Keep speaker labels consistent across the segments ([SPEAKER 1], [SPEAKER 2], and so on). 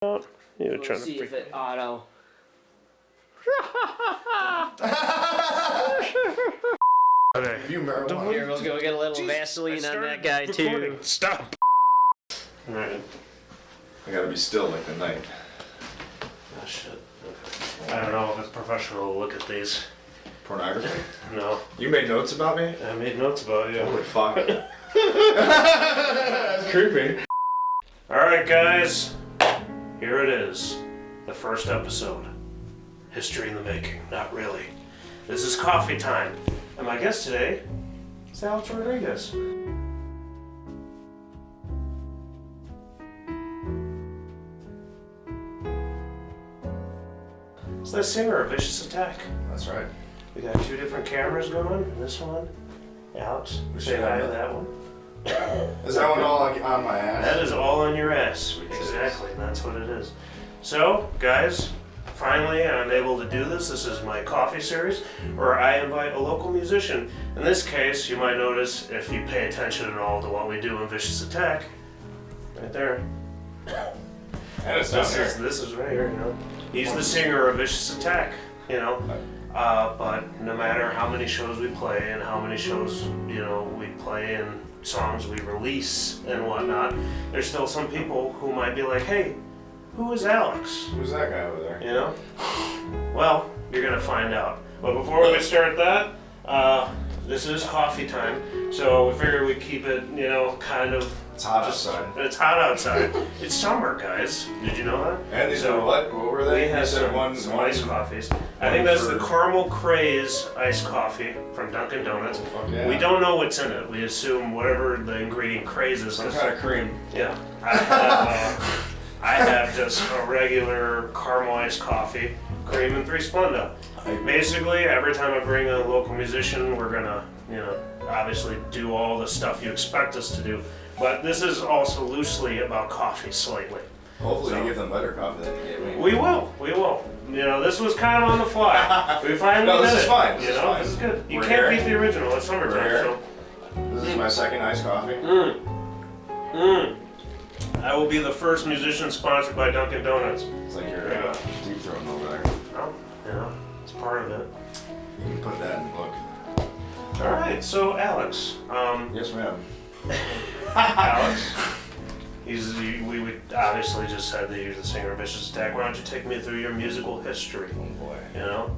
[SPEAKER 1] You were trying to
[SPEAKER 2] see
[SPEAKER 1] freak
[SPEAKER 2] if it auto.
[SPEAKER 1] Okay.
[SPEAKER 3] You marijuana.
[SPEAKER 2] Here, we'll go get a little Vaseline on that guy too.
[SPEAKER 1] Stop. Alright.
[SPEAKER 3] I gotta be still like the night.
[SPEAKER 1] Oh shit. I don't know if it's professional to look at these.
[SPEAKER 3] Pornography?
[SPEAKER 1] No.
[SPEAKER 3] You made notes about me?
[SPEAKER 1] I made notes about you.
[SPEAKER 3] Holy fuck. That's creepy.
[SPEAKER 1] Alright guys, here it is. The first episode. History in the making. Not really. This is Coffee Tyme. And my guest today is Alex Rodriguez. Is that singer of Vicious Attack?
[SPEAKER 3] That's right.
[SPEAKER 1] We got two different cameras going. This one, Alex, say hi to that one.
[SPEAKER 3] Is that one all on my ass?
[SPEAKER 1] That is all on your ass. Exactly, that's what it is. So, guys, finally I'm able to do this. This is my coffee series where I invite a local musician. In this case, you might notice, if you pay attention at all to what we do in Vicious Attack, right there.
[SPEAKER 3] And it's down here.
[SPEAKER 1] This is right here, you know. He's the singer of Vicious Attack, you know. But no matter how many shows we play and how many shows, you know, we play and songs we release and whatnot, there's still some people who might be like, hey, who is Alex?
[SPEAKER 3] Who's that guy over there?
[SPEAKER 1] You know? Well, you're gonna find out. But before we start that, this is Coffee Tyme, so we figured we'd keep it, you know, kind of.
[SPEAKER 3] It's hot outside.
[SPEAKER 1] It's hot outside. It's summer, guys. Did you know that?
[SPEAKER 3] And these are what? What were they?
[SPEAKER 1] We had some iced coffees. I think that's the Caramel Craze iced coffee from Dunkin' Donuts.
[SPEAKER 3] Fuck yeah.
[SPEAKER 1] We don't know what's in it. We assume whatever the ingredient craze is.
[SPEAKER 3] Some kind of cream.
[SPEAKER 1] Yeah. I have just a regular caramel iced coffee, cream and 3 Splenda. Basically, every time I bring a local musician, we're gonna, you know, obviously do all the stuff you expect us to do. But this is also loosely about coffee, slightly.
[SPEAKER 3] Hopefully you give them better coffee than you gave me.
[SPEAKER 1] We will. You know, this was kind of on the fly. We finally
[SPEAKER 3] No, this
[SPEAKER 1] did
[SPEAKER 3] is
[SPEAKER 1] it.
[SPEAKER 3] fine. This
[SPEAKER 1] You
[SPEAKER 3] is
[SPEAKER 1] know,
[SPEAKER 3] fine.
[SPEAKER 1] this is good. You
[SPEAKER 3] We're
[SPEAKER 1] can't
[SPEAKER 3] here.
[SPEAKER 1] beat the original. It's
[SPEAKER 3] We're
[SPEAKER 1] summertime,
[SPEAKER 3] here.
[SPEAKER 1] so.
[SPEAKER 3] This is my second iced coffee.
[SPEAKER 1] I will be the first musician sponsored by Dunkin' Donuts.
[SPEAKER 3] It's like you're deep throating over there.
[SPEAKER 1] Well, you know, it's part of it.
[SPEAKER 3] You can put that in the book.
[SPEAKER 1] All right, so Alex.
[SPEAKER 3] Yes, ma'am.
[SPEAKER 1] Alex. We would obviously just said that you're the singer of Vicious Attack. Why don't you take me through your musical history?
[SPEAKER 3] Oh boy.
[SPEAKER 1] You know,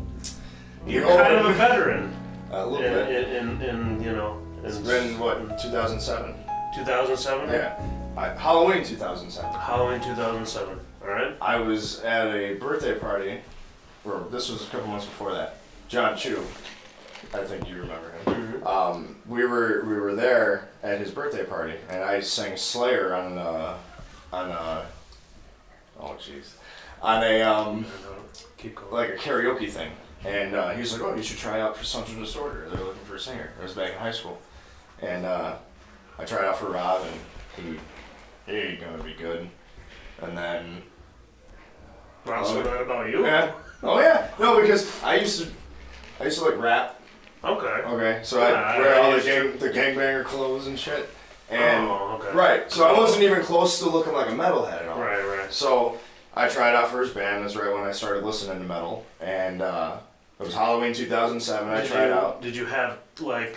[SPEAKER 1] you're kind of a veteran.
[SPEAKER 3] A little bit.
[SPEAKER 1] In you know.
[SPEAKER 3] It's been what, 2007?
[SPEAKER 1] 2007.
[SPEAKER 3] Yeah. Halloween 2007.
[SPEAKER 1] Halloween 2007. All right.
[SPEAKER 3] I was at a birthday party, or this was a couple months before that. John Chu, I think you remember him.
[SPEAKER 1] Mm-hmm.
[SPEAKER 3] We were there at his birthday party, and I sang Slayer on
[SPEAKER 1] Keep going.
[SPEAKER 3] like a karaoke thing. And he was like, "Oh, you should try out for Central Disorder. They're looking for a singer." It was back in high school, and I tried out for Rob, and he ain't gonna be good. And then
[SPEAKER 1] Rob said that about you?
[SPEAKER 3] yeah, oh yeah, no, because I used to like rap.
[SPEAKER 1] Okay.
[SPEAKER 3] Okay, so I wear all the gangbanger clothes and shit. And
[SPEAKER 1] okay.
[SPEAKER 3] right, so I wasn't even close to looking like a metalhead at all.
[SPEAKER 1] Right.
[SPEAKER 3] So I tried out for his band. That's right when I started listening to metal, and it was Halloween 2007. I tried out.
[SPEAKER 1] Did you have like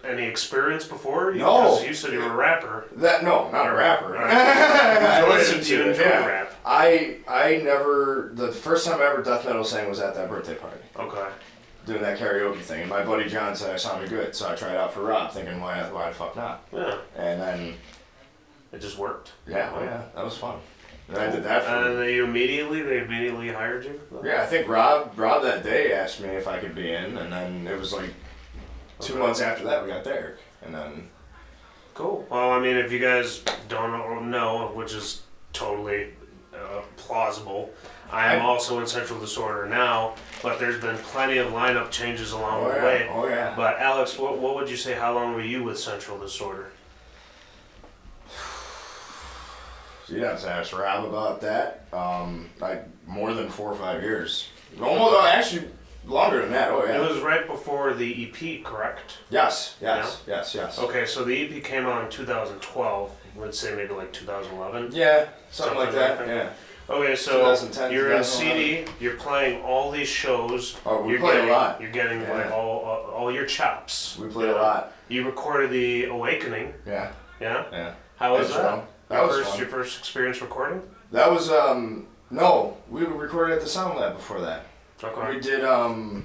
[SPEAKER 1] any experience before?
[SPEAKER 3] No.
[SPEAKER 1] Because you said you were a rapper.
[SPEAKER 3] Not a rapper.
[SPEAKER 1] Right.
[SPEAKER 3] I listened
[SPEAKER 1] You
[SPEAKER 3] to it.
[SPEAKER 1] enjoy
[SPEAKER 3] Yeah.
[SPEAKER 1] rap.
[SPEAKER 3] I never. The first time I ever death metal sang was at that birthday party.
[SPEAKER 1] Okay.
[SPEAKER 3] Doing that karaoke thing, and my buddy John said I sounded good, so I tried out for Rob, thinking why the fuck not?
[SPEAKER 1] Yeah.
[SPEAKER 3] And then
[SPEAKER 1] It just worked.
[SPEAKER 3] yeah, that was fun. And I did that for.
[SPEAKER 1] And they immediately hired you.
[SPEAKER 3] Yeah, I think Rob that day asked me if I could be in, and then it was like 2 months after that we got Derek, and then.
[SPEAKER 1] Cool. Well, I mean, if you guys don't know, which is totally plausible, I am also in Central Disorder now, but there's been plenty of lineup changes along the way.
[SPEAKER 3] Oh yeah.
[SPEAKER 1] But Alex, what would you say? How long were you with Central Disorder?
[SPEAKER 3] You'd have to ask Rob about that. Like more than 4 or 5 years. Almost, actually, longer than that. Oh yeah.
[SPEAKER 1] It was right before the EP, correct?
[SPEAKER 3] Yes.
[SPEAKER 1] Yes. Okay, so the EP came out in 2012. Let's say maybe like 2011.
[SPEAKER 3] Yeah, something like that. Yeah.
[SPEAKER 1] Okay, so
[SPEAKER 3] 2010,
[SPEAKER 1] you're in
[SPEAKER 3] 2011.
[SPEAKER 1] CD. You're playing all these shows.
[SPEAKER 3] Oh, we
[SPEAKER 1] you're
[SPEAKER 3] played
[SPEAKER 1] getting,
[SPEAKER 3] a lot.
[SPEAKER 1] You're getting
[SPEAKER 3] Yeah.
[SPEAKER 1] like all your chops.
[SPEAKER 3] We played a lot.
[SPEAKER 1] You recorded the Awakening.
[SPEAKER 3] Yeah.
[SPEAKER 1] Yeah.
[SPEAKER 3] Yeah.
[SPEAKER 1] How was
[SPEAKER 3] Good
[SPEAKER 1] that?
[SPEAKER 3] show. That was fun.
[SPEAKER 1] Your first experience recording?
[SPEAKER 3] That was no, we recorded at the Sound Lab before that.
[SPEAKER 1] Okay.
[SPEAKER 3] We did I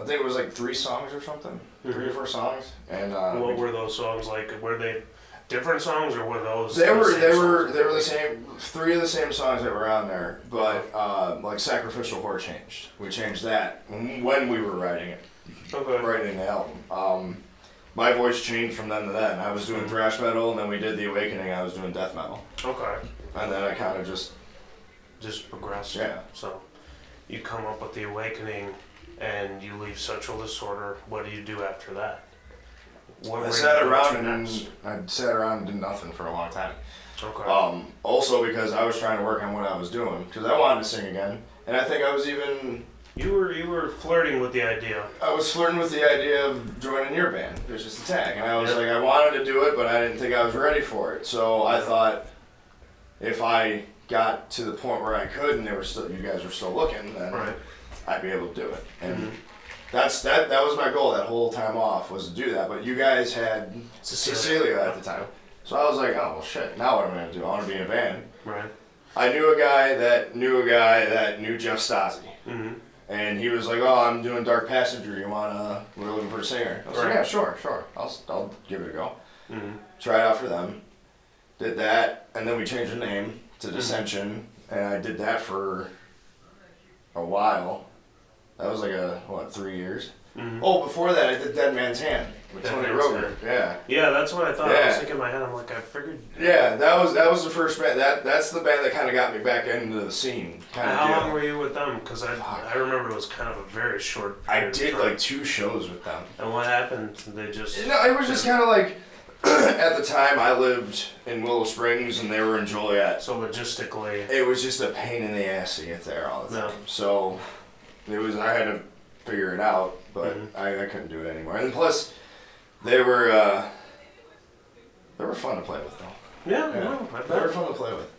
[SPEAKER 3] think it was like 3 songs or something, 3 or 4 songs, and
[SPEAKER 1] What were those songs like? Were they different songs or were those?
[SPEAKER 3] they were
[SPEAKER 1] songs?
[SPEAKER 3] the same. 3 of the same songs that were on there, but like Sacrificial Whore changed. We changed that when we were writing it,
[SPEAKER 1] Okay.
[SPEAKER 3] writing the album. My voice changed from then to then. I was doing thrash metal, and then we did the Awakening. I was doing death metal,
[SPEAKER 1] Okay.
[SPEAKER 3] and then I kind of just
[SPEAKER 1] progressed.
[SPEAKER 3] Yeah.
[SPEAKER 1] So you come up with the Awakening, and you leave Central Disorder. What do you do after that? What
[SPEAKER 3] I
[SPEAKER 1] were
[SPEAKER 3] sat
[SPEAKER 1] you
[SPEAKER 3] around
[SPEAKER 1] up to
[SPEAKER 3] and
[SPEAKER 1] next?
[SPEAKER 3] I sat around and did nothing for a long time.
[SPEAKER 1] Okay.
[SPEAKER 3] Also because I was trying to work on what I was doing, because I wanted to sing again, and I think I was even.
[SPEAKER 1] You were flirting with the idea.
[SPEAKER 3] I was flirting with the idea of joining your band, Vicious Attack, and I was like, I wanted to do it, but I didn't think I was ready for it. So I thought, if I got to the point where I could, and you guys were still looking, then
[SPEAKER 1] Right.
[SPEAKER 3] I'd be able to do it. And that was my goal that whole time off, was to do that. But you guys had Cecilia at the time, so I was like, oh well, shit. Now what am I gonna do? I want to be in a band.
[SPEAKER 1] Right.
[SPEAKER 3] I knew a guy that knew Jeff Stasi.
[SPEAKER 1] Mm-hmm.
[SPEAKER 3] And he was like, "Oh, I'm doing Dark Passenger. We're looking for a singer." I was like,
[SPEAKER 1] Right.
[SPEAKER 3] "Yeah, sure. I'll give it a go."
[SPEAKER 1] Mm-hmm.
[SPEAKER 3] Tried out for them, did that, and then we changed the name to Dissension, and I did that for a while. That was like 3 years.
[SPEAKER 1] Mm-hmm.
[SPEAKER 3] Oh, before that, I did Dead Man's Hand with
[SPEAKER 1] Dead
[SPEAKER 3] Tony
[SPEAKER 1] Man's
[SPEAKER 3] Roger.
[SPEAKER 1] Hand.
[SPEAKER 3] Yeah.
[SPEAKER 1] Yeah, that's what I thought. I
[SPEAKER 3] Yeah.
[SPEAKER 1] was thinking in my head. I'm like, I figured.
[SPEAKER 3] Yeah, that was the first band. That's the band that kind of got me back into the scene. Kind of.
[SPEAKER 1] How long were you with them? Because I remember it was kind of a very short.
[SPEAKER 3] I
[SPEAKER 1] period of
[SPEAKER 3] did
[SPEAKER 1] time.
[SPEAKER 3] like 2 shows with them.
[SPEAKER 1] And what happened? They just.
[SPEAKER 3] No, it was just kind of like, at the time I lived in Willow Springs and they were in Joliet.
[SPEAKER 1] So logistically.
[SPEAKER 3] It was just a pain in the ass to get there all the time.
[SPEAKER 1] Yeah.
[SPEAKER 3] So I had to figure it out, but
[SPEAKER 1] Mhm.
[SPEAKER 3] I couldn't do it anymore. And plus, they were fun to play with though.
[SPEAKER 1] Yeah,
[SPEAKER 3] Yeah.
[SPEAKER 1] no, I
[SPEAKER 3] They were
[SPEAKER 1] bet.
[SPEAKER 3] fun to play with.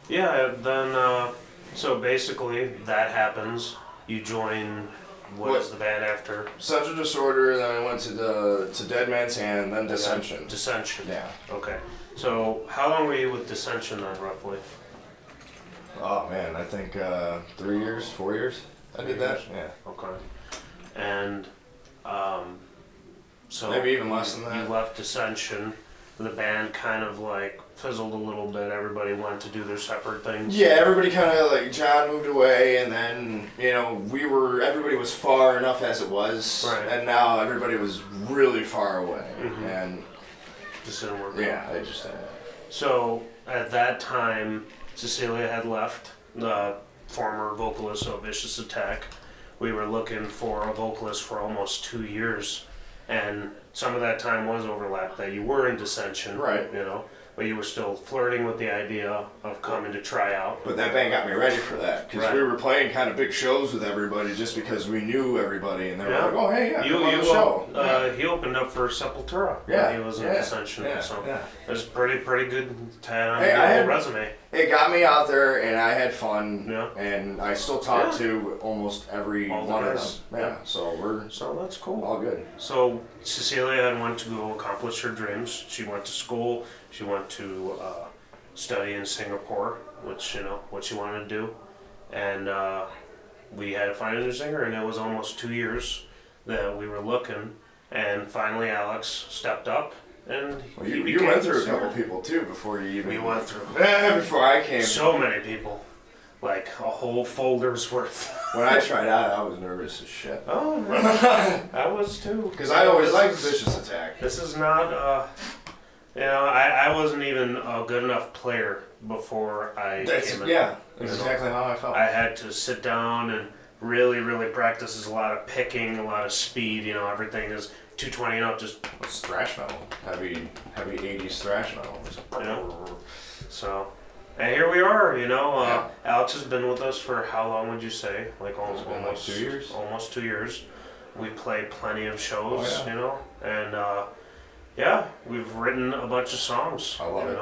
[SPEAKER 1] Yeah, then, so basically that happens. You join, what is the band after?
[SPEAKER 3] Central Disorder, then I went to Dead Man's Hand, then Dissension.
[SPEAKER 1] Dissension.
[SPEAKER 3] Yeah.
[SPEAKER 1] Okay. So how long were you with Dissension then, roughly?
[SPEAKER 3] Oh man, I think 3 years, 4 years. I did that. Yeah.
[SPEAKER 1] Okay. And, so.
[SPEAKER 3] Maybe even less than
[SPEAKER 1] You
[SPEAKER 3] that.
[SPEAKER 1] left Dissension. The band kind of like fizzled a little bit. Everybody went to do their separate things.
[SPEAKER 3] Yeah, everybody kind of like John moved away, and then everybody was far enough as it was,
[SPEAKER 1] Right.
[SPEAKER 3] and now everybody was really far away,
[SPEAKER 1] Mhm.
[SPEAKER 3] and
[SPEAKER 1] Just didn't work out.
[SPEAKER 3] yeah, I just
[SPEAKER 1] So at that time, Cecilia had left, the former vocalist of Vicious Attack. We were looking for a vocalist for almost 2 years, and some of that time was overlapped that you were in Dissension,
[SPEAKER 3] Right.
[SPEAKER 1] But you were still flirting with the idea of coming to try out.
[SPEAKER 3] But that band got me ready for that because
[SPEAKER 1] Right.
[SPEAKER 3] we were playing kind of big shows with everybody just because we knew everybody, and they were
[SPEAKER 1] Yeah.
[SPEAKER 3] like, "Oh, hey, yeah, come on the show."
[SPEAKER 1] He opened up for Sepultura
[SPEAKER 3] Yeah,
[SPEAKER 1] when he was in
[SPEAKER 3] yeah,
[SPEAKER 1] Dissension,
[SPEAKER 3] yeah,
[SPEAKER 1] so
[SPEAKER 3] yeah.
[SPEAKER 1] it was pretty good to have on
[SPEAKER 3] Hey,
[SPEAKER 1] your
[SPEAKER 3] I had-
[SPEAKER 1] resume.
[SPEAKER 3] It got me out there, and I had fun,
[SPEAKER 1] Yeah.
[SPEAKER 3] and I still talk
[SPEAKER 1] Yeah.
[SPEAKER 3] to almost every
[SPEAKER 1] All the
[SPEAKER 3] one of them.
[SPEAKER 1] guys.
[SPEAKER 3] Yeah,
[SPEAKER 1] Yeah.
[SPEAKER 3] so we're
[SPEAKER 1] So that's cool.
[SPEAKER 3] all good.
[SPEAKER 1] So Cecilia had went to go accomplish her dreams. She went to school. She went to study in Singapore, which what she wanted to do, and we had to find a new singer. And it was almost 2 years that we were looking, and finally Alex stepped up, and
[SPEAKER 3] Well,
[SPEAKER 1] he
[SPEAKER 3] you
[SPEAKER 1] became
[SPEAKER 3] went
[SPEAKER 1] the
[SPEAKER 3] through a
[SPEAKER 1] singer.
[SPEAKER 3] couple people too before you even.
[SPEAKER 1] We went through
[SPEAKER 3] before I came.
[SPEAKER 1] so many people, like a whole folder's worth.
[SPEAKER 3] When I tried out, I was nervous as shit.
[SPEAKER 1] Oh, man. I was too.
[SPEAKER 3] Because I always liked
[SPEAKER 1] This is-
[SPEAKER 3] Vicious Attack.
[SPEAKER 1] This is not, I wasn't even a good enough player before I came in.
[SPEAKER 3] Yeah, that's
[SPEAKER 1] You know?
[SPEAKER 3] exactly how I felt.
[SPEAKER 1] I had to sit down and really, really practice. There's a lot of picking, a lot of speed. Everything is 220 and up. Just
[SPEAKER 3] It's thrash metal, heavy 80s thrash metal.
[SPEAKER 1] Yeah. so, and here we are.
[SPEAKER 3] Yeah.
[SPEAKER 1] Alex has been with us for how long would you say? Like
[SPEAKER 3] It's been like 2 years.
[SPEAKER 1] Almost 2 years. We played plenty of shows.
[SPEAKER 3] Oh, yeah.
[SPEAKER 1] And yeah, we've written a bunch of songs.
[SPEAKER 3] I love it.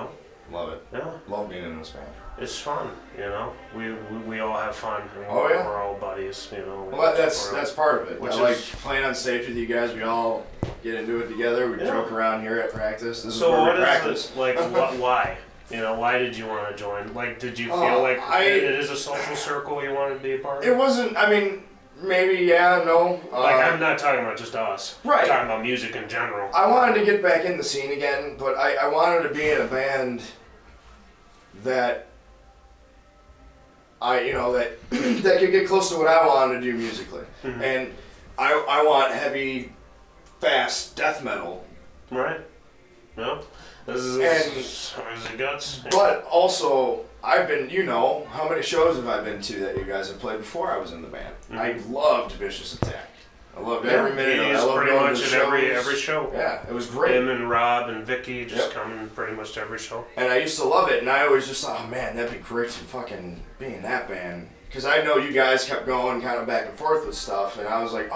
[SPEAKER 3] Love it.
[SPEAKER 1] Yeah.
[SPEAKER 3] Love being in this band.
[SPEAKER 1] It's fun, you know. We all have fun. And
[SPEAKER 3] Oh, yeah.
[SPEAKER 1] We're all buddies, you know.
[SPEAKER 3] Well, that's part of it.
[SPEAKER 1] Which
[SPEAKER 3] I like playing on stage with you guys. We all get into it together. We joke around here at practice. This is where we practice.
[SPEAKER 1] So what is it, like, why? You know, why did you want to join? Like, did you feel like it is a social circle you wanted to be a part of?
[SPEAKER 3] It wasn't, I mean, maybe, yeah, no.
[SPEAKER 1] Like, I'm not talking about just us.
[SPEAKER 3] Right.
[SPEAKER 1] I'm talking about music in general.
[SPEAKER 3] I wanted to get back in the scene again, but I wanted to be in a band that that could get close to what I wanted to do musically. Mm-hmm. And I want heavy, fast death metal.
[SPEAKER 1] Right. No. This is the guts.
[SPEAKER 3] But also, I've been, how many shows have I been to that you guys have played before I was in the band? Mm-hmm. I loved Vicious Attack. I loved every minute of it. I loved
[SPEAKER 1] pretty
[SPEAKER 3] going
[SPEAKER 1] much
[SPEAKER 3] to
[SPEAKER 1] at every show.
[SPEAKER 3] Yeah, it was great.
[SPEAKER 1] Him and Rob and Vicky just coming pretty much to every show.
[SPEAKER 3] And I used to love it, and I always just thought, oh man, that'd be great to fucking be in that band. Because I know you guys kept going kind of back and forth with stuff, and I was like,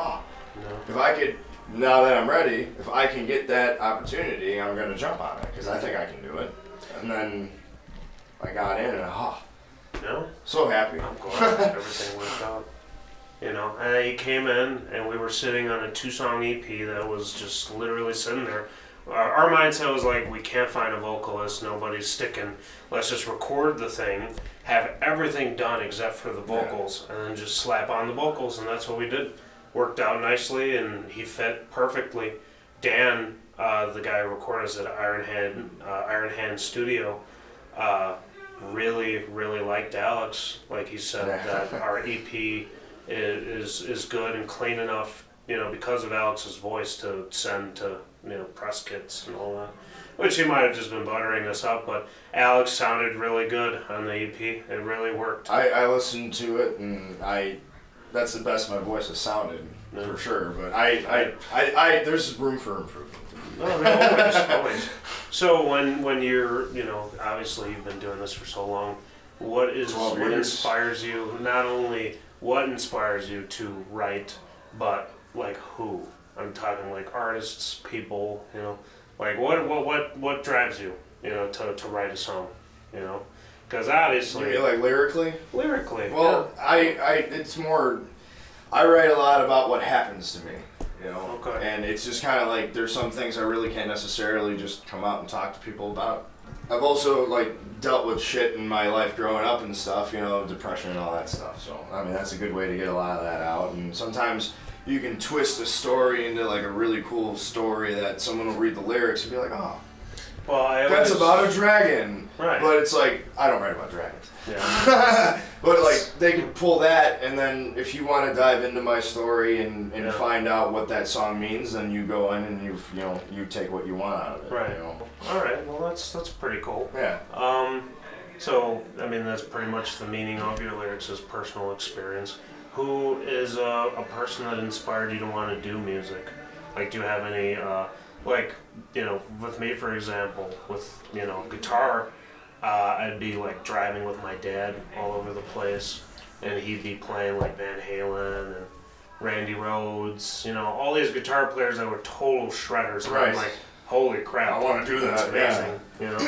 [SPEAKER 3] if I could, now that I'm ready, if I can get that opportunity, I'm going to jump on it, because I think I can do it. And then I got in, and so happy.
[SPEAKER 1] I'm glad everything worked out. You know, and he came in, and we were sitting on a 2-song EP that was just literally sitting there. Our mindset was like, we can't find a vocalist, nobody's sticking. Let's just record the thing, have everything done except for the vocals, and then just slap on the vocals, and that's what we did. Worked out nicely, and he fit perfectly. Dan, the guy who recorded us at Iron Hand Studio, really, really liked Alex. Like he said, that our EP is good and clean enough, because of Alex's voice to send to, press kits and all that. Which he might have just been buttering us up, but Alex sounded really good on the EP. It really worked.
[SPEAKER 3] I listened to it, and that's the best my voice has sounded, for sure. But there's room for improvement.
[SPEAKER 1] No, always. So when you're, obviously you've been doing this for so long, what inspires you? Not only what inspires you to write, but like who? I'm talking like artists, people, like what drives you, to write a song, because obviously.
[SPEAKER 3] You mean like lyrically?
[SPEAKER 1] Lyrically.
[SPEAKER 3] Well, it's more. I write a lot about what happens to me,
[SPEAKER 1] Okay.
[SPEAKER 3] And it's just kind of like there's some things I really can't necessarily just come out and talk to people about. I've also dealt with shit in my life growing up and stuff, depression and all that stuff. So I mean that's a good way to get a lot of that out. And sometimes you can twist a story into a really cool story that someone will read the lyrics and be like, oh, well, that's about a dragon.
[SPEAKER 1] Right.
[SPEAKER 3] But it's like I don't write about dragons.
[SPEAKER 1] Yeah.
[SPEAKER 3] But they can pull that, and then if you want to dive into my story and find out what that song means, then you go in and you take what you want out of it.
[SPEAKER 1] Right. All right. Well, that's pretty cool.
[SPEAKER 3] Yeah.
[SPEAKER 1] So I mean that's pretty much the meaning of your lyrics is personal experience. Who is a person that inspired you to want to do music? Like, do you have any with me for example, with guitar. I'd be driving with my dad all over the place, and he'd be playing Van Halen and Randy Rhoads, all these guitar players that were total shredders. And I'm like, holy crap!
[SPEAKER 3] I want to do that.
[SPEAKER 1] That's amazing.
[SPEAKER 3] Yeah.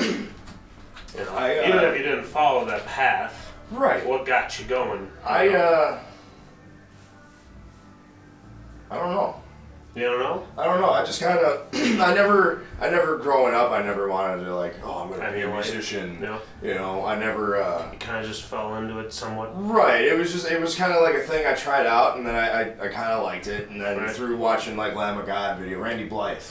[SPEAKER 1] Even if you didn't follow that path,
[SPEAKER 3] right?
[SPEAKER 1] What got you going?
[SPEAKER 3] I don't know.
[SPEAKER 1] You don't know?
[SPEAKER 3] I don't know. I just kind of, I never growing up, I never wanted to I'm going to be a musician.
[SPEAKER 1] No.
[SPEAKER 3] I never.
[SPEAKER 1] You kind of just fell into it somewhat.
[SPEAKER 3] Right. It was kind of like a thing I tried out, and then I kind of liked it, and then through watching Lamb of God video, Randy Blythe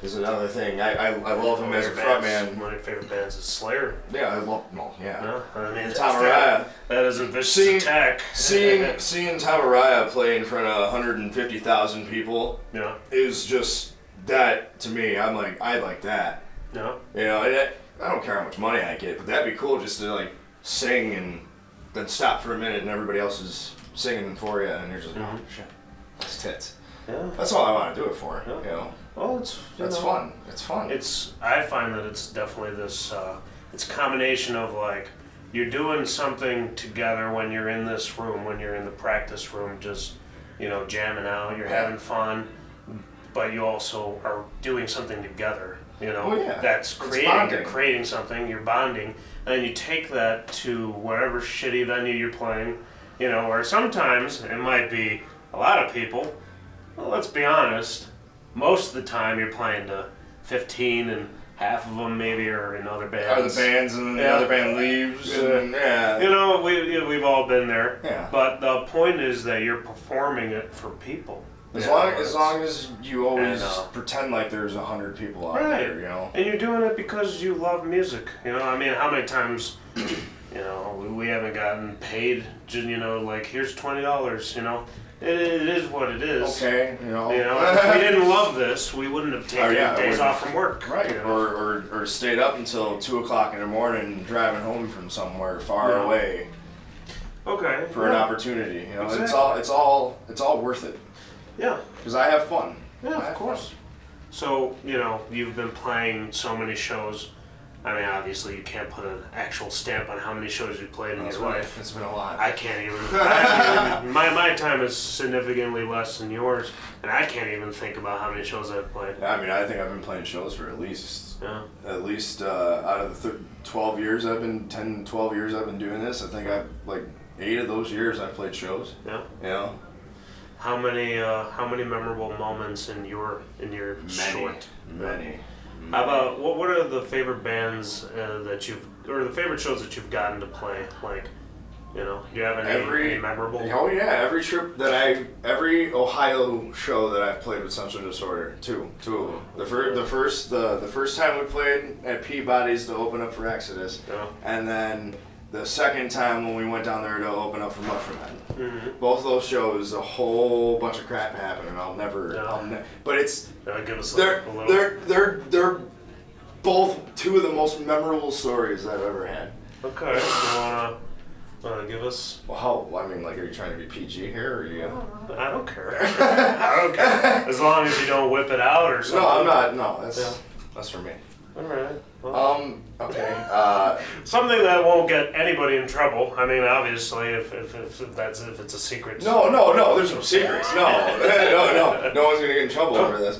[SPEAKER 3] is another thing. I love him as a frontman.
[SPEAKER 1] One of my favorite bands is Slayer.
[SPEAKER 3] Yeah, I love. Well, yeah.
[SPEAKER 1] No, I mean,
[SPEAKER 3] Tom Araya.
[SPEAKER 1] That is a vicious attack.
[SPEAKER 3] Seeing Tom Araya play in front of 150,000 people.
[SPEAKER 1] Yeah.
[SPEAKER 3] Is just that to me. I'm like, I like that.
[SPEAKER 1] Yeah.
[SPEAKER 3] And I don't care how much money I get, but that'd be cool just to sing and then stop for a minute and everybody else is singing for you and you're just like, oh shit, that's tits.
[SPEAKER 1] Yeah.
[SPEAKER 3] That's all I want to do it for.
[SPEAKER 1] Yeah. Well,
[SPEAKER 3] that's fun. It's fun.
[SPEAKER 1] I find that it's definitely this. It's a combination of you're doing something together when you're in this room, when you're in the practice room, just jamming out. You're having fun, but you also are doing something together. you know,
[SPEAKER 3] Oh, yeah.
[SPEAKER 1] that's
[SPEAKER 3] It's
[SPEAKER 1] creating.
[SPEAKER 3] bonding.
[SPEAKER 1] You're creating something. You're bonding, and then you take that to whatever shitty venue you're playing, you know. Or sometimes it might be a lot of people. Well, let's be honest. Most of the time, you're playing to 15, and half of them maybe are in other bands.
[SPEAKER 3] Are the bands, and then the other band leaves, and
[SPEAKER 1] You know, we've all been there.
[SPEAKER 3] Yeah.
[SPEAKER 1] But the point is that you're performing it for people.
[SPEAKER 3] As
[SPEAKER 1] You
[SPEAKER 3] long
[SPEAKER 1] know,
[SPEAKER 3] as you always
[SPEAKER 1] and,
[SPEAKER 3] pretend like there's 100 people out
[SPEAKER 1] Right.
[SPEAKER 3] there, you know.
[SPEAKER 1] And you're doing it because you love music. You know, I mean, how many times, you know, we haven't gotten paid, you know, like, here's $20, you know. It is what it is.
[SPEAKER 3] Okay, you know.
[SPEAKER 1] If we didn't love this, we wouldn't have taken days off from work.
[SPEAKER 3] Right,
[SPEAKER 1] you know?
[SPEAKER 3] or stayed up until 2 o'clock in the morning driving home from somewhere far away
[SPEAKER 1] Okay.
[SPEAKER 3] for an opportunity. You know,
[SPEAKER 1] Exactly.
[SPEAKER 3] it's all worth it.
[SPEAKER 1] Yeah.
[SPEAKER 3] Because I have fun.
[SPEAKER 1] Yeah, of course. So, you know, you've been playing so many shows. I mean, obviously, you can't put an actual stamp on how many shows you've played in your life.
[SPEAKER 3] It's been a lot.
[SPEAKER 1] I can't even. My time is significantly less than yours, and I can't even think about how many shows I've played.
[SPEAKER 3] I mean, I think I've been playing shows for at least out of the 12 years I've been 12 years I've been doing this. I think I've like 8 of those years I've played shows.
[SPEAKER 1] Yeah.
[SPEAKER 3] You know.
[SPEAKER 1] How many memorable moments in your short?
[SPEAKER 3] Many.
[SPEAKER 1] How about what are the favorite bands that you've, or the favorite shows that you've gotten to play? Like, you know, do you have any memorable?
[SPEAKER 3] Oh yeah, every Ohio show that I've played with Sensory Disorder, two of them. The first time we played at Peabody's to open up for Exodus, and then the second time when we went down there to open up for Mushroomhead.
[SPEAKER 1] Mm-hmm.
[SPEAKER 3] Both of those shows, a whole bunch of crap happened, and I'll never. But it's
[SPEAKER 1] give us
[SPEAKER 3] they're both two of the most memorable stories I've ever had.
[SPEAKER 1] Okay, you wanna give us?
[SPEAKER 3] Well, how? I mean, like, are you trying to be PG here, or are you?
[SPEAKER 1] I don't care. I don't care. As long as you don't whip it out or something.
[SPEAKER 3] No, I'm not. No, that's for me.
[SPEAKER 1] All right. Well,
[SPEAKER 3] Okay.
[SPEAKER 1] something that won't get anybody in trouble. I mean, obviously, if it's a secret.
[SPEAKER 3] No. There's no secrets. No. No one's gonna get in trouble over this.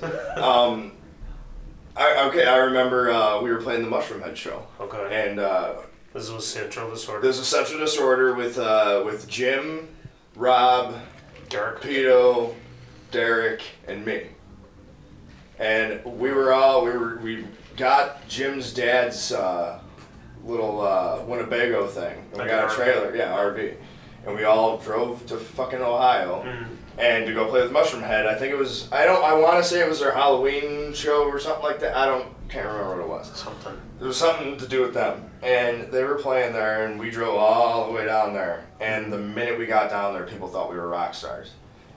[SPEAKER 3] I remember we were playing the Mushroomhead show.
[SPEAKER 1] Okay.
[SPEAKER 3] And
[SPEAKER 1] this was Central Disorder.
[SPEAKER 3] There's a Central Disorder with Jim, Rob,
[SPEAKER 1] Derek,
[SPEAKER 3] Pito, Derek, and me. And we got Jim's dad's little Winnebago thing. And we got a trailer, RV. And we all drove to fucking Ohio and to go play with Mushroomhead. I think it was, I want to say it was their Halloween show or something like that. Can't remember what it was.
[SPEAKER 1] Something.
[SPEAKER 3] There was something to do with them. And they were playing there, and we drove all the way down there. And the minute we got down there, people thought we were rock stars.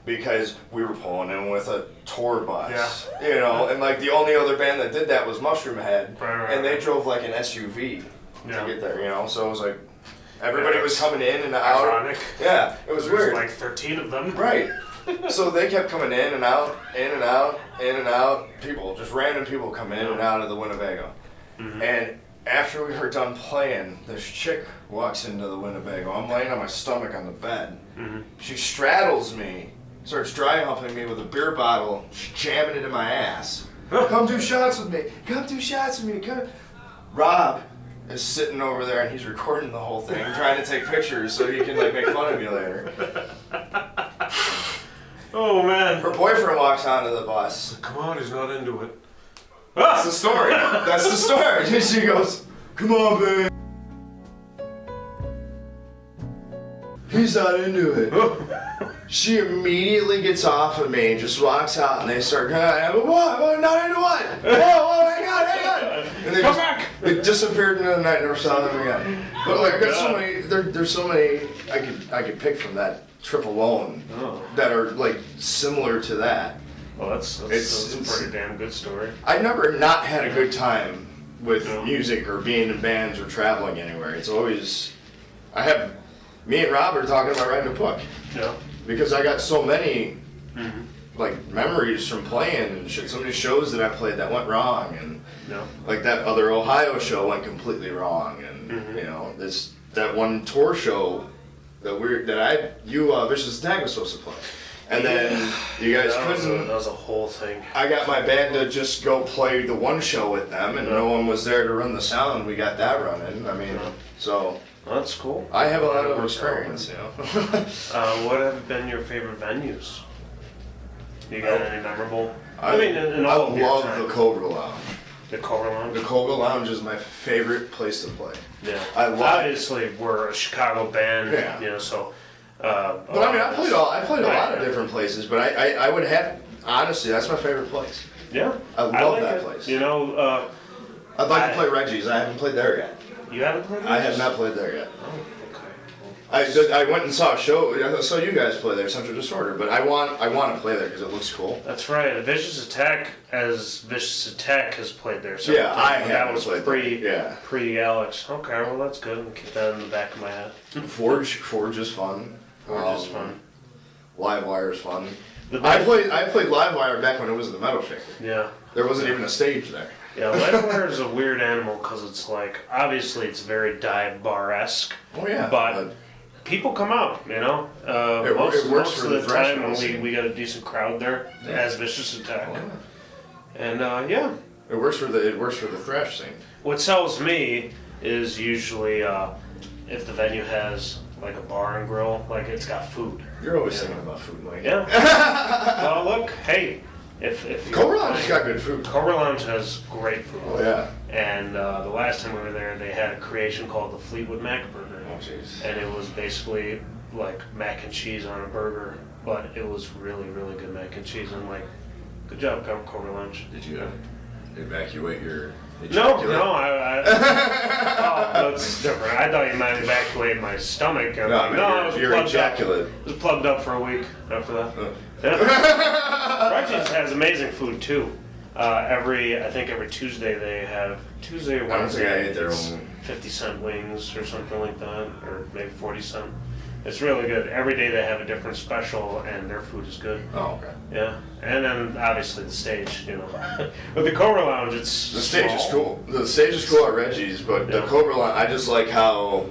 [SPEAKER 3] Because we were pulling in with a tour bus, you know, and like the only other band that did that was Mushroomhead, and they drove like an SUV to get there, you know. So it was like everybody was coming in and out.
[SPEAKER 1] Ironic.
[SPEAKER 3] Yeah, it was weird.
[SPEAKER 1] Like 13 of them.
[SPEAKER 3] Right. So they kept coming in and out, in and out, in and out. People, just random people coming in and out of the Winnebago. And after we were done playing, this chick walks into the Winnebago. I'm laying on my stomach on the bed. She straddles me. Starts dry humping me with a beer bottle, jamming it in my ass. Come do shots with me. Come do shots with me. Come. Rob is sitting over there and he's recording the whole thing, trying to take pictures so he can like make fun of me later.
[SPEAKER 1] Oh man.
[SPEAKER 3] Her boyfriend walks onto the bus.
[SPEAKER 1] Come on, he's not into it.
[SPEAKER 3] That's the story. That's the story. And she goes, "Come on, babe." He's not into it. She immediately gets off of me and just walks out, and they start going, "What? Not into what? Oh my God, hang on!" And they
[SPEAKER 1] Come back.
[SPEAKER 3] They disappeared into the night, never saw them again. But like, I got so many. There's so many I could pick from that trip alone that are like similar to that.
[SPEAKER 1] Well, that's a pretty damn good story.
[SPEAKER 3] I've never not had a good time with music or being in bands or traveling anywhere. It's always, me and Rob are talking about writing a book.
[SPEAKER 1] Yeah.
[SPEAKER 3] Because I got so many like memories from playing and shit. So many shows that I played that went wrong, and like that other Ohio show went completely wrong, and you know that one tour show that Vicious Attack was supposed to play. And then you guys couldn't.
[SPEAKER 1] That was a whole thing.
[SPEAKER 3] I got my band to just go play the one show with them, and no one was there to run the sound. We got that running. I mean, so.
[SPEAKER 1] Well, that's cool.
[SPEAKER 3] I have a lot of experience, you know.
[SPEAKER 1] What have been your favorite venues? You got any memorable?
[SPEAKER 3] I
[SPEAKER 1] mean, in all of your
[SPEAKER 3] love
[SPEAKER 1] time.
[SPEAKER 3] the Cobra Lounge.
[SPEAKER 1] The Cobra Lounge?
[SPEAKER 3] The Cobra Lounge is my favorite place to play.
[SPEAKER 1] Yeah.
[SPEAKER 3] I love.
[SPEAKER 1] Obviously, we're a Chicago band,
[SPEAKER 3] Yeah.
[SPEAKER 1] you know, so.
[SPEAKER 3] But I mean, I played a lot of different places, but I would have, honestly, that's my favorite place.
[SPEAKER 1] Yeah.
[SPEAKER 3] I love
[SPEAKER 1] like
[SPEAKER 3] that
[SPEAKER 1] it.
[SPEAKER 3] place.
[SPEAKER 1] You know,
[SPEAKER 3] I'd like to play Reggie's. I haven't played there yet.
[SPEAKER 1] you haven't played
[SPEAKER 3] I have
[SPEAKER 1] this?
[SPEAKER 3] not played there yet.
[SPEAKER 1] Oh, okay.
[SPEAKER 3] I went and saw a show. I saw you guys play there, Central Disorder, but I want to play there because it looks cool.
[SPEAKER 1] That's right. Vicious Attack has played there. So
[SPEAKER 3] Yeah, I
[SPEAKER 1] that
[SPEAKER 3] haven't
[SPEAKER 1] was
[SPEAKER 3] played
[SPEAKER 1] pre
[SPEAKER 3] there. Yeah.
[SPEAKER 1] pre Alex. Okay, well that's good. I'll keep that in the back of my head.
[SPEAKER 3] Forge is fun.
[SPEAKER 1] Forge is fun.
[SPEAKER 3] Livewire is fun.
[SPEAKER 1] The
[SPEAKER 3] I played Livewire back when it was the Metal Shaker.
[SPEAKER 1] Yeah.
[SPEAKER 3] There wasn't even a stage there.
[SPEAKER 1] Yeah, Livewire is a weird animal because it's like obviously it's very dive bar-esque.
[SPEAKER 3] Oh yeah.
[SPEAKER 1] But people come out, you know.
[SPEAKER 3] It works
[SPEAKER 1] most
[SPEAKER 3] for
[SPEAKER 1] of
[SPEAKER 3] the
[SPEAKER 1] the
[SPEAKER 3] thrash
[SPEAKER 1] time when
[SPEAKER 3] metal scene.
[SPEAKER 1] we got a decent crowd there as Vicious Attack.
[SPEAKER 3] Oh, yeah.
[SPEAKER 1] And yeah.
[SPEAKER 3] It works for the thrash scene.
[SPEAKER 1] What sells me is usually if the venue has like a bar and grill, like it's got food.
[SPEAKER 3] You're always thinking about food, Mike.
[SPEAKER 1] Yeah. Well, look, hey, if
[SPEAKER 3] Cobra Lounge has got good food.
[SPEAKER 1] Cobra Lounge has great food.
[SPEAKER 3] Oh yeah.
[SPEAKER 1] And the last time we were there, they had a creation called the Fleetwood Mac Burger.
[SPEAKER 3] Oh jeez.
[SPEAKER 1] And it was basically like mac and cheese on a burger, but it was really, really good mac and cheese. And like, good job, Cobra Lounge.
[SPEAKER 3] Did you evacuate your?
[SPEAKER 1] No, oh, that's different. I thought you might evacuate my stomach. I'm like, no,
[SPEAKER 3] your ejaculate.
[SPEAKER 1] It was plugged up for a week after that. Yeah. Reggie's has amazing food too. I think every Tuesday they have Tuesday or
[SPEAKER 3] I don't think I
[SPEAKER 1] Wednesday.
[SPEAKER 3] ate their
[SPEAKER 1] It's
[SPEAKER 3] own.
[SPEAKER 1] 50-cent wings or something like that, or maybe 40-cent. It's really good. Every day they have a different special, and their food is good.
[SPEAKER 3] Oh okay.
[SPEAKER 1] Yeah, and then obviously the stage, you know. But the Cobra Lounge, it's
[SPEAKER 3] The stage is
[SPEAKER 1] small.
[SPEAKER 3] cool. The stage is cool at Reggie's, but the
[SPEAKER 1] Yeah.
[SPEAKER 3] Cobra Lounge, I just like how.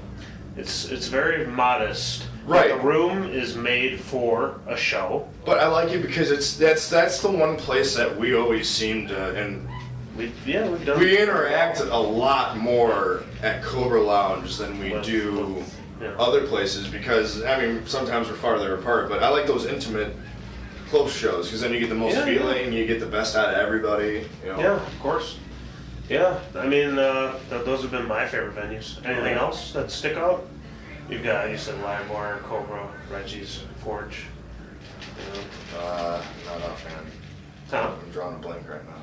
[SPEAKER 1] It's very modest.
[SPEAKER 3] Right.
[SPEAKER 1] The room is made for a show.
[SPEAKER 3] But I like it because that's the one place that we always seem to, and
[SPEAKER 1] We've done.
[SPEAKER 3] we interact a lot more at Cobra Lounge than we
[SPEAKER 1] With-
[SPEAKER 3] do
[SPEAKER 1] yeah.
[SPEAKER 3] other places because I mean sometimes we're farther apart, but I like those intimate, close shows because then you get the most
[SPEAKER 1] Yeah,
[SPEAKER 3] feeling, you get the best out of everybody. You know.
[SPEAKER 1] Yeah, of course. Yeah, I mean, those have been my favorite venues. Anything else that stick out? You said Livewire, Cobra, Reggie's, Forge. You know.
[SPEAKER 3] Not offhand.
[SPEAKER 1] Huh?
[SPEAKER 3] I'm drawing a blank right now.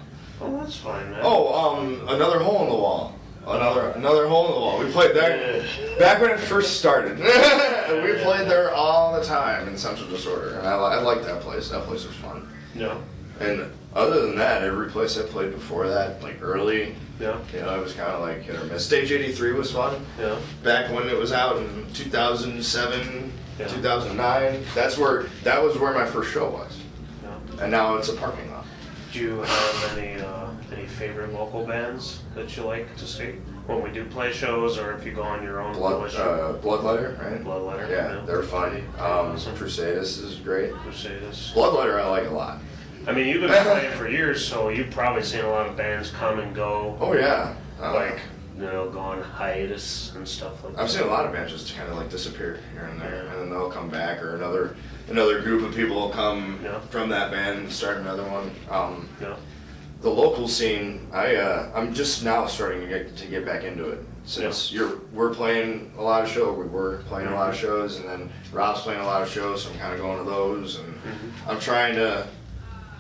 [SPEAKER 1] Oh, that's fine, man.
[SPEAKER 3] Oh, another hole in the wall. Another hole in the wall. We played there back when it first started. We played there all the time in Central Disorder, and I liked that place. That place was fun.
[SPEAKER 1] Yeah.
[SPEAKER 3] And other than that, every place I played before that, like early,
[SPEAKER 1] Yeah.
[SPEAKER 3] you know, it was kind of like hit or miss. Stage 83 was fun.
[SPEAKER 1] Yeah.
[SPEAKER 3] Back when it was out in 2007,
[SPEAKER 1] Yeah.
[SPEAKER 3] 2009. That was where my first show was.
[SPEAKER 1] Yeah.
[SPEAKER 3] And now it's a parking lot.
[SPEAKER 1] Do you have any favorite local bands that you like to see when we do play shows, or if you go on your own?
[SPEAKER 3] Bloodletter, right?
[SPEAKER 1] Bloodletter.
[SPEAKER 3] Yeah, they're fun.
[SPEAKER 1] Awesome.
[SPEAKER 3] Crusadus is great.
[SPEAKER 1] Crusadus.
[SPEAKER 3] Bloodletter I like a lot.
[SPEAKER 1] I mean, you've been playing for years, so you've probably seen a lot of bands come and go.
[SPEAKER 3] Oh yeah.
[SPEAKER 1] Like, you know, go on hiatus and stuff like that.
[SPEAKER 3] I've seen a lot of bands just kind of like disappear here and there, and then they'll come back, or another group of people will come from that band and start another one.
[SPEAKER 1] Yeah.
[SPEAKER 3] The local scene, I'm just now starting to get back into it. Since we're playing a lot of shows, we were playing a lot of shows, and then Rob's playing a lot of shows, so I'm kind of going to those, and I'm trying to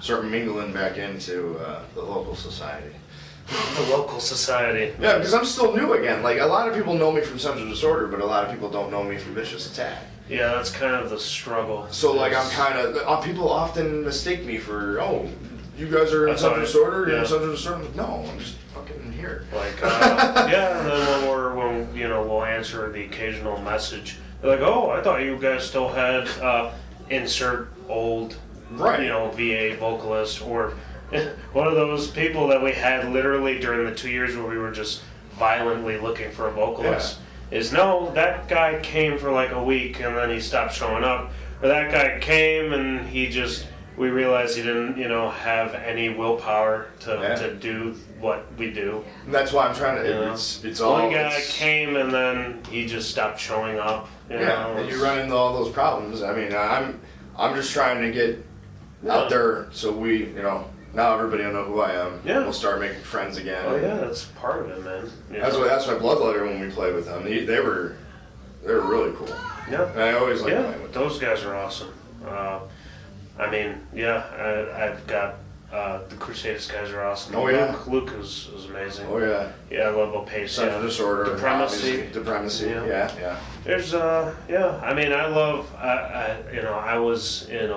[SPEAKER 3] start mingling back into the local society.
[SPEAKER 1] The local society.
[SPEAKER 3] Yeah, because I'm still new again. Like, a lot of people know me from Central Disorder, but a lot of people don't know me from Vicious Attack.
[SPEAKER 1] Yeah, that's kind of the struggle.
[SPEAKER 3] So, like, I'm kind of... people often mistake me for, oh, you guys are in Central Disorder? You're in Central Disorder? I'm like, no, I'm just fucking here.
[SPEAKER 1] Like, yeah, and then when we'll answer the occasional message, they're like, oh, I thought you guys still had insert old, VA vocalist, or one of those people that we had literally during the 2 years where we were just violently looking for a vocalist. Is no, that guy came for like a week and then he stopped showing up. that guy came and we realized he didn't, have any willpower to do what we do.
[SPEAKER 3] And that's why I'm trying to. It's all.
[SPEAKER 1] One guy came and then he just stopped showing up.
[SPEAKER 3] And you run into all those problems. I mean, I'm just trying to get out there so we, now everybody will know who I am.
[SPEAKER 1] Yeah.
[SPEAKER 3] We'll start making friends again.
[SPEAKER 1] Oh yeah, that's part of it, man.
[SPEAKER 3] That's why Bloodletter, when we played with them, they were really cool.
[SPEAKER 1] Yeah.
[SPEAKER 3] And I always like playing with them.
[SPEAKER 1] Those guys are awesome. I've got the Crusaders guys are awesome.
[SPEAKER 3] Oh yeah.
[SPEAKER 1] Luke is amazing.
[SPEAKER 3] Oh yeah.
[SPEAKER 1] Yeah, I love Opace.
[SPEAKER 3] Sons of Disorder. Deprimacy. Yeah.
[SPEAKER 1] There's I mean, I love. I was in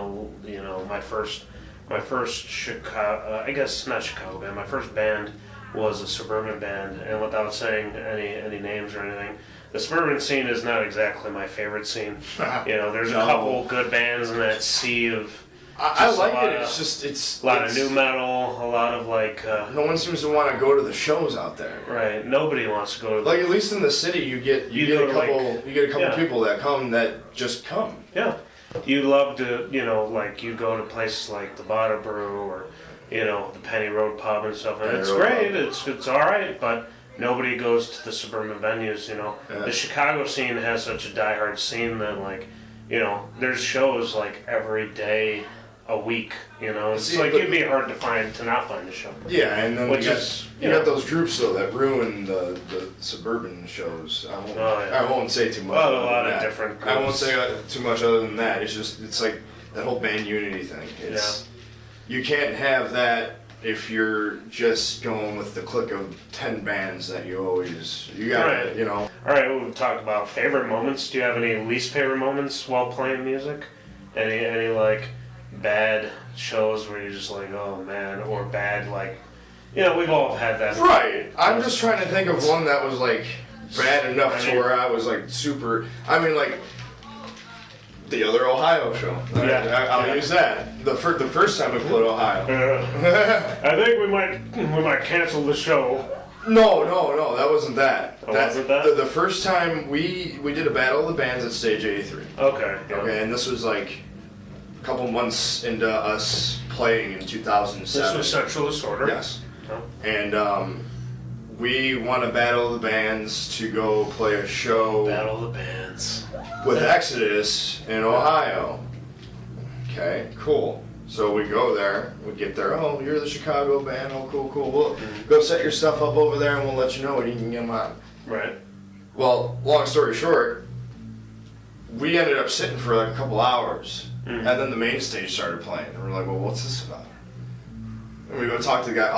[SPEAKER 1] my first Chicago. I guess not Chicago band. My first band was a suburban band, and without saying any names or anything, the suburban scene is not exactly my favorite scene. There's a couple good bands in that sea of.
[SPEAKER 3] I like it. It's
[SPEAKER 1] a lot of new metal, a lot of
[SPEAKER 3] no one seems to want to go to the shows out there.
[SPEAKER 1] Right. Nobody wants to go to.
[SPEAKER 3] At least in the city, you get a couple people that come that just come.
[SPEAKER 1] Yeah. You love to you go to places like the Bada Brew or the Penny Road Pub and stuff, and it's great. It's all right, but nobody goes to the suburban venues. The Chicago scene has such a diehard scene that there's shows every day. A week, it's it'd be hard to not find a show.
[SPEAKER 3] Yeah, and then you got those groups though that ruin the suburban shows. I won't say too much.
[SPEAKER 1] Well, a lot of different groups.
[SPEAKER 3] I won't say too much other than that. It's like that whole band unity thing. You can't have that if you're just going with the clique of 10 bands that you gotta. All
[SPEAKER 1] right, we'll talk about favorite moments. Do you have any least favorite moments while playing music? Any bad shows where you're just like, oh man, or bad we've all had that.
[SPEAKER 3] Right. I'm just trying to think of one that was bad enough to where I was super. I mean the other Ohio show. I'll use that. The first time we played Ohio.
[SPEAKER 1] I think we might cancel the show.
[SPEAKER 3] No, that wasn't that.
[SPEAKER 1] Wasn't that?
[SPEAKER 3] The first time we did a Battle of the Bands at Stage 83.
[SPEAKER 1] Okay. Yeah.
[SPEAKER 3] Okay, and this was a couple months into us playing in 2007.
[SPEAKER 1] This was Sexual Disorder?
[SPEAKER 3] Yes.
[SPEAKER 1] Oh.
[SPEAKER 3] And we won a Battle of the Bands to go play a show.
[SPEAKER 1] Battle of the Bands.
[SPEAKER 3] With Exodus in Ohio. Okay, cool. So we go there, we get there, oh, you're the Chicago band, oh, cool. Well, go set your stuff up over there and we'll let you know when you can get them on.
[SPEAKER 1] Right.
[SPEAKER 3] Well, long story short, we ended up sitting for a couple hours. And then the main stage started playing, and we're like, well, what's this about? And we go talk to the guy,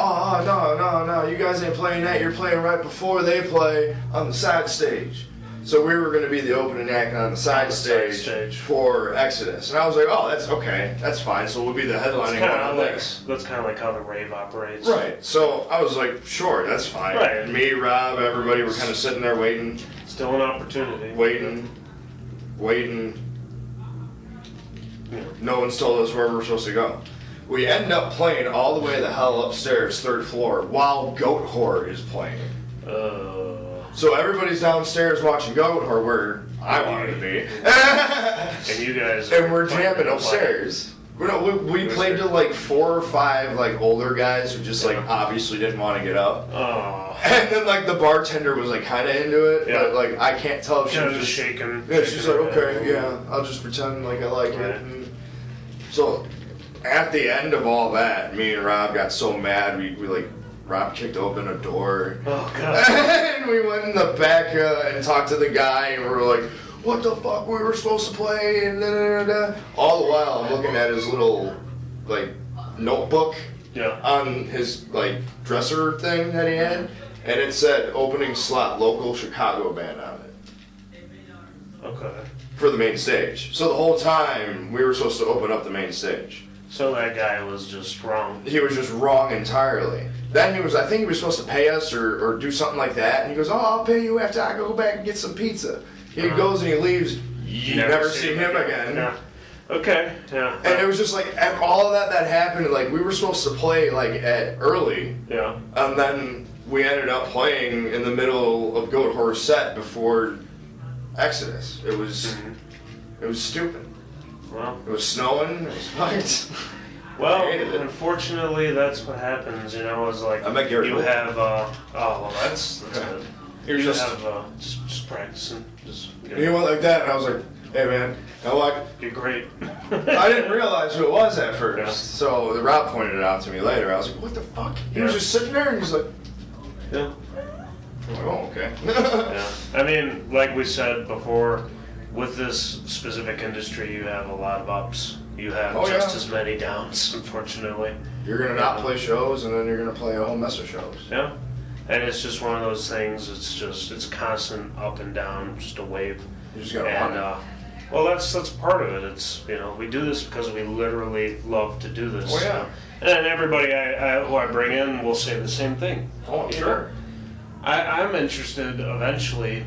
[SPEAKER 3] no, you guys ain't playing that, you're playing right before they play on the side stage. So we were going to be the opening act on the side stage for Exodus. And I was like, oh, that's okay, that's fine, so we'll be the headlining on this.
[SPEAKER 1] That's kind of like how the rave operates.
[SPEAKER 3] Right, so I was like, sure, that's fine.
[SPEAKER 1] Right.
[SPEAKER 3] Me, Rob, everybody were kind of sitting there waiting.
[SPEAKER 1] Still an opportunity.
[SPEAKER 3] Waiting. No one's told us where we're supposed to go. We end up playing all the way the hell upstairs, 3rd floor, while Goat Whore is playing. So everybody's downstairs watching Goat Whore where I wanted to be.
[SPEAKER 1] And you guys
[SPEAKER 3] and we're jamming upstairs. We played to 4 or 5 older guys who just obviously didn't want to get up.
[SPEAKER 1] Oh.
[SPEAKER 3] And then the bartender was kind of into it, but I can't tell if she was just
[SPEAKER 1] shaking.
[SPEAKER 3] Yeah, she's like, okay, yeah, I'll just pretend like I like it. And so at the end of all that, me and Rob got so mad Rob kicked open a door.
[SPEAKER 1] Oh god.
[SPEAKER 3] And we went in the back and talked to the guy, and we were like, what the fuck, we were supposed to play, and all the while I'm looking at his little notebook on his dresser thing that he had, and it said opening slot local Chicago band on it.
[SPEAKER 1] Okay.
[SPEAKER 3] For the main stage. So the whole time we were supposed to open up the main stage.
[SPEAKER 1] So that guy was just wrong.
[SPEAKER 3] He was just wrong entirely. Then I think he was supposed to pay us or do something like that, and he goes, oh, I'll pay you after I go back and get some pizza. He goes and he leaves. You never see him again.
[SPEAKER 1] Yeah. Okay. Yeah.
[SPEAKER 3] And it was just all of that happened. We were supposed to play at early.
[SPEAKER 1] Yeah.
[SPEAKER 3] And then we ended up playing in the middle of Goat Whore's set before Exodus. It was stupid.
[SPEAKER 1] Well,
[SPEAKER 3] it was snowing. It was fucked.
[SPEAKER 1] well,
[SPEAKER 3] I hated it.
[SPEAKER 1] unfortunately, that's what happens. You know, is like
[SPEAKER 3] I met Garrett
[SPEAKER 1] you
[SPEAKER 3] Cole.
[SPEAKER 1] have. Oh, well, that's good.
[SPEAKER 3] You're
[SPEAKER 1] You
[SPEAKER 3] just,
[SPEAKER 1] have just practicing. Just
[SPEAKER 3] he went like that, and I was like, hey man, I like.
[SPEAKER 1] you're great.
[SPEAKER 3] I didn't realize who it was at first.
[SPEAKER 1] Yeah.
[SPEAKER 3] So Rob pointed it out to me later. I was like, what the fuck? He was
[SPEAKER 1] Yeah.
[SPEAKER 3] just sitting there, and he's like,
[SPEAKER 1] Yeah.
[SPEAKER 3] I'm like, oh okay.
[SPEAKER 1] Yeah. I mean, like we said before, with this specific industry, you have a lot of ups. You have
[SPEAKER 3] Oh,
[SPEAKER 1] just
[SPEAKER 3] yeah.
[SPEAKER 1] as many downs, unfortunately.
[SPEAKER 3] You're gonna not play shows, and then you're gonna play a whole mess of shows.
[SPEAKER 1] Yeah. And it's just one of those things. It's constant up and down, just a wave.
[SPEAKER 3] You just gotta
[SPEAKER 1] And
[SPEAKER 3] want it.
[SPEAKER 1] well, that's part of it. It's we do this because we literally love to do this.
[SPEAKER 3] Oh, yeah.
[SPEAKER 1] And everybody who I bring in will say the same thing.
[SPEAKER 3] Oh, I'm
[SPEAKER 1] You
[SPEAKER 3] sure.
[SPEAKER 1] know? I'm interested eventually.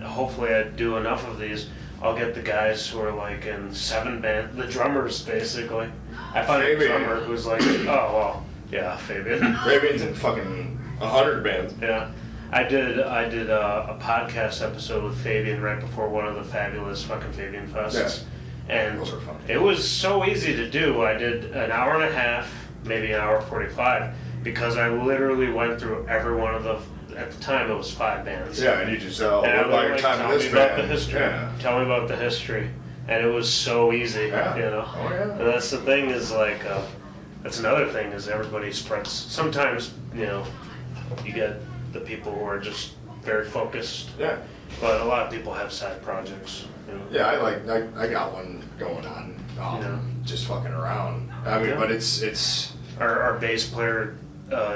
[SPEAKER 1] Hopefully I do enough of these. I'll get the guys who are like in 7 bands, the drummers basically. I find a
[SPEAKER 3] Fabian.
[SPEAKER 1] drummer who's like, oh well, yeah, Fabian.
[SPEAKER 3] Fabian's in fucking 100 bands.
[SPEAKER 1] Yeah, I did a podcast episode with Fabian right before one of the fabulous fucking Fabian fests, and
[SPEAKER 3] Those are fun.
[SPEAKER 1] it was so easy to do. I did an hour and a half, maybe an hour 45, because I literally went through every one of the. At the time, it was 5 bands.
[SPEAKER 3] Yeah, and you just what
[SPEAKER 1] And I
[SPEAKER 3] about your
[SPEAKER 1] was
[SPEAKER 3] time
[SPEAKER 1] like,
[SPEAKER 3] in
[SPEAKER 1] tell
[SPEAKER 3] this
[SPEAKER 1] me about
[SPEAKER 3] band?
[SPEAKER 1] the history.
[SPEAKER 3] Yeah.
[SPEAKER 1] Tell me about the history, and it was so easy.
[SPEAKER 3] Yeah.
[SPEAKER 1] Oh
[SPEAKER 3] yeah.
[SPEAKER 1] And that's the thing is like, that's another thing is everybody spreads. Sometimes you get the people who are just very focused,
[SPEAKER 3] Yeah.
[SPEAKER 1] but a lot of people have side projects.
[SPEAKER 3] Yeah, I got one going on,
[SPEAKER 1] Yeah.
[SPEAKER 3] just fucking around. I mean,
[SPEAKER 1] Yeah.
[SPEAKER 3] but it's
[SPEAKER 1] Our bass player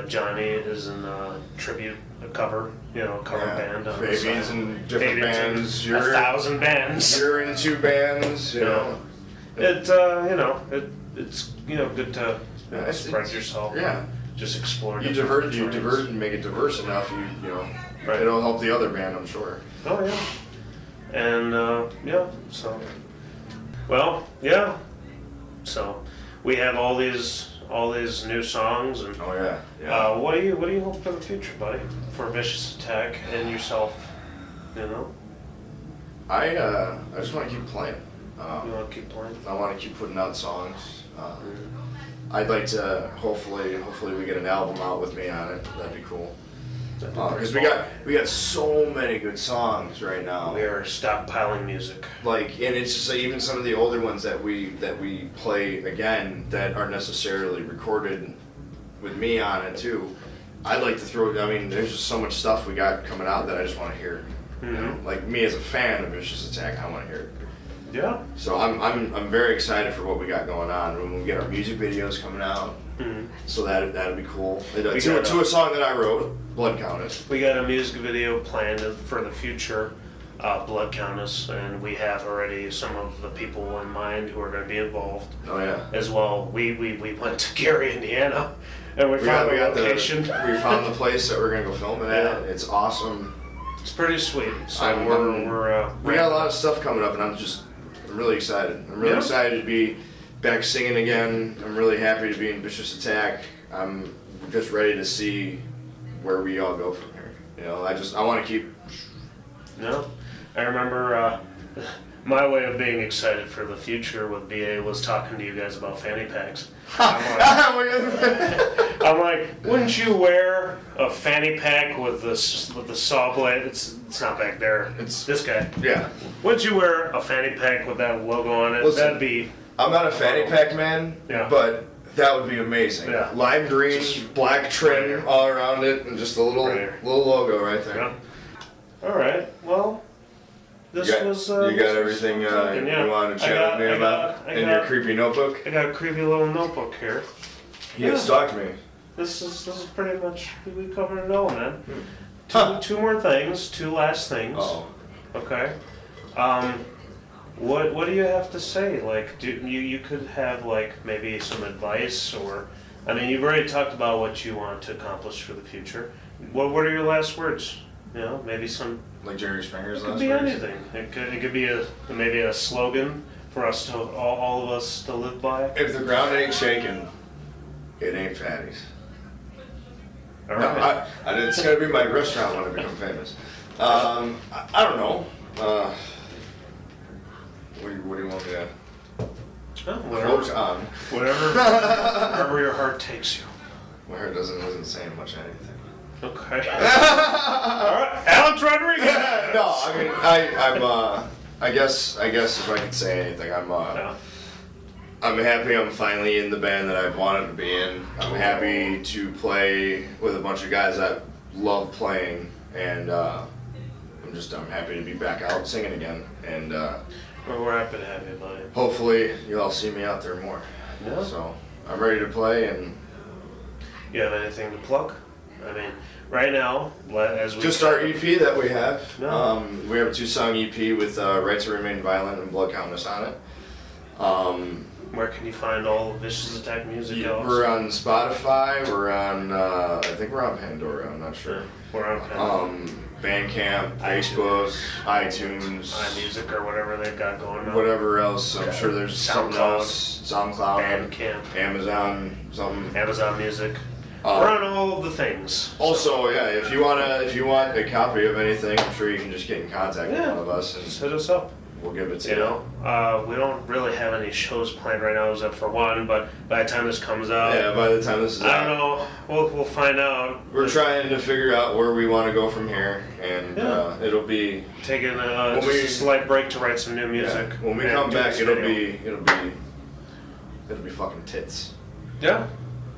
[SPEAKER 1] Johnny is in a tribute, a cover band. On the
[SPEAKER 3] Fabian's
[SPEAKER 1] side.
[SPEAKER 3] in different
[SPEAKER 1] Fabian's in
[SPEAKER 3] bands.
[SPEAKER 1] 1,000 bands.
[SPEAKER 3] You're in 2 bands. You know.
[SPEAKER 1] It's good to
[SPEAKER 3] Yeah, it's-
[SPEAKER 1] spread yourself.
[SPEAKER 3] Yeah.
[SPEAKER 1] Just explore.
[SPEAKER 3] You
[SPEAKER 1] different
[SPEAKER 3] divert
[SPEAKER 1] terrains.
[SPEAKER 3] and make it diverse enough.
[SPEAKER 1] Right.
[SPEAKER 3] It'll help the other band, I'm sure.
[SPEAKER 1] Oh yeah. And so so we have all these new songs and
[SPEAKER 3] Oh yeah.
[SPEAKER 1] what do you hope for the future, buddy? For Vicious Attack and yourself,
[SPEAKER 3] I just want to keep playing.
[SPEAKER 1] You want to keep playing?
[SPEAKER 3] I want to keep putting out songs. I'd like to hopefully we get an album out with me on it. That'd be cool. Because we got so many good songs right now.
[SPEAKER 1] We are stockpiling music.
[SPEAKER 3] And it's just like even some of the older ones that we play again that aren't necessarily recorded with me on it too. I'd like to throw. I mean, there's just so much stuff we got coming out that I just want to hear. Like me as a fan of Vicious Attack, I want to hear it.
[SPEAKER 1] Yeah.
[SPEAKER 3] So I'm very excited for what we got going on when we get our music videos coming out. So that'd be cool. To a song that I wrote, Blood Countess.
[SPEAKER 1] We got a music video planned for the future, Blood Countess, and we have already some of the people in mind who are going to be involved.
[SPEAKER 3] Oh yeah.
[SPEAKER 1] As well, we went to Gary, Indiana, and we found a location.
[SPEAKER 3] We found the place that we're gonna go film it at.
[SPEAKER 1] Yeah.
[SPEAKER 3] It's awesome.
[SPEAKER 1] It's pretty sweet. So
[SPEAKER 3] We got a lot of stuff coming up, and I'm really excited. I'm really excited to be back singing again. I'm really happy to be in Vicious Attack. I'm just ready to see where we all go from here. I want to keep.
[SPEAKER 1] No, I remember my way of being excited for the future with BA was talking to you guys about fanny packs. I'm like, wouldn't you wear a fanny pack with the saw blade? It's not back there. It's this guy.
[SPEAKER 3] Yeah.
[SPEAKER 1] Wouldn't you wear a fanny pack with that logo on it?
[SPEAKER 3] Listen,
[SPEAKER 1] That'd be.
[SPEAKER 3] I'm not a fanny pack man, but that would be amazing.
[SPEAKER 1] Yeah.
[SPEAKER 3] Lime green, black trim
[SPEAKER 1] right
[SPEAKER 3] all around it, and just a little logo right there.
[SPEAKER 1] Yeah. All right. Well, this was.
[SPEAKER 3] You got everything you want to chat with me about in your creepy notebook?
[SPEAKER 1] I got a creepy little notebook here.
[SPEAKER 3] Yeah, stalk me.
[SPEAKER 1] This is pretty much we covered it all, man. Two more things, 2 last things.
[SPEAKER 3] Oh.
[SPEAKER 1] Okay. What do you have to say? Like, you could have like maybe some advice, or I mean, you've already talked about what you want to accomplish for the future. What are your last words? Maybe some.
[SPEAKER 3] Like Jerry Springer's last words?
[SPEAKER 1] It could be anything. It could be maybe a slogan for us to all of us to live by.
[SPEAKER 3] If the ground ain't shaking, it ain't fatties.
[SPEAKER 1] All right.
[SPEAKER 3] No, it's gonna be my restaurant when I become famous. I don't know. What do you want me to Quote on.
[SPEAKER 1] Wherever your heart takes you.
[SPEAKER 3] Where it isn't saying much anything.
[SPEAKER 1] Okay. Alright, Alex Rodriguez!
[SPEAKER 3] No, I mean, I guess if I could say anything, I'm happy I'm finally in the band that I've wanted to be in. I'm happy to play with a bunch of guys that love playing, and I'm happy to be back out singing again. And
[SPEAKER 1] we're happy to have you, buddy.
[SPEAKER 3] Hopefully you'll all see me out there more.
[SPEAKER 1] Yeah.
[SPEAKER 3] So I'm ready to play. And
[SPEAKER 1] you have anything to plug? I mean, right now, as we
[SPEAKER 3] just our EP that we have.
[SPEAKER 1] No.
[SPEAKER 3] We have a 2-song EP with Right to Remain Violent and Blood Countess on it.
[SPEAKER 1] Where can you find all of Vicious Attack music?
[SPEAKER 3] We're on Spotify. We're on, I think we're on Pandora. I'm not sure.
[SPEAKER 1] We're on Pandora.
[SPEAKER 3] Bandcamp, Facebook, iTunes,
[SPEAKER 1] iMusic, or whatever they've got going on.
[SPEAKER 3] Whatever else. I'm sure there's something else. SoundCloud,
[SPEAKER 1] Bandcamp,
[SPEAKER 3] Amazon, something.
[SPEAKER 1] Amazon Music. We're on all of the things.
[SPEAKER 3] Also, yeah, if you want a copy of anything, I'm sure you can just get in contact with one of us and
[SPEAKER 1] just hit us up.
[SPEAKER 3] We'll give it to
[SPEAKER 1] you. We don't really have any shows planned right now, except for one. But by the time this comes out,
[SPEAKER 3] by the time this is out,
[SPEAKER 1] I don't know. We'll find out.
[SPEAKER 3] We're trying to figure out where we want to go from here, and it'll be
[SPEAKER 1] taking a slight break to write some new music.
[SPEAKER 3] Yeah. When we come back, it'll be fucking tits.
[SPEAKER 1] Yeah.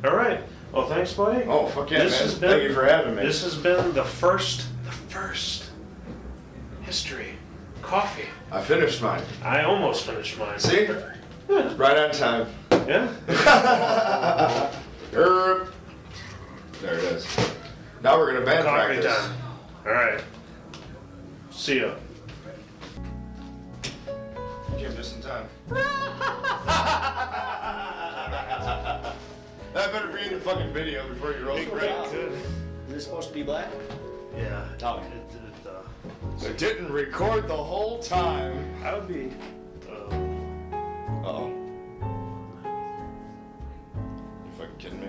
[SPEAKER 1] All right. Well, thanks, buddy.
[SPEAKER 3] Oh, fuck yeah, man. Thank you for having me.
[SPEAKER 1] This has been the first history coffee.
[SPEAKER 3] I finished mine.
[SPEAKER 1] I almost finished mine.
[SPEAKER 3] See? Right on time.
[SPEAKER 1] Yeah.
[SPEAKER 3] There it is. Now we're gonna band
[SPEAKER 1] Coffee
[SPEAKER 3] practice.
[SPEAKER 1] time. All right. See ya.
[SPEAKER 3] Came just in time. That better be in the fucking video before you roll the credits.
[SPEAKER 2] Is this supposed to be black?
[SPEAKER 1] Yeah.
[SPEAKER 2] Oh.
[SPEAKER 3] It didn't record the whole time.
[SPEAKER 1] I would be.
[SPEAKER 3] Uh-oh. You fucking kidding me?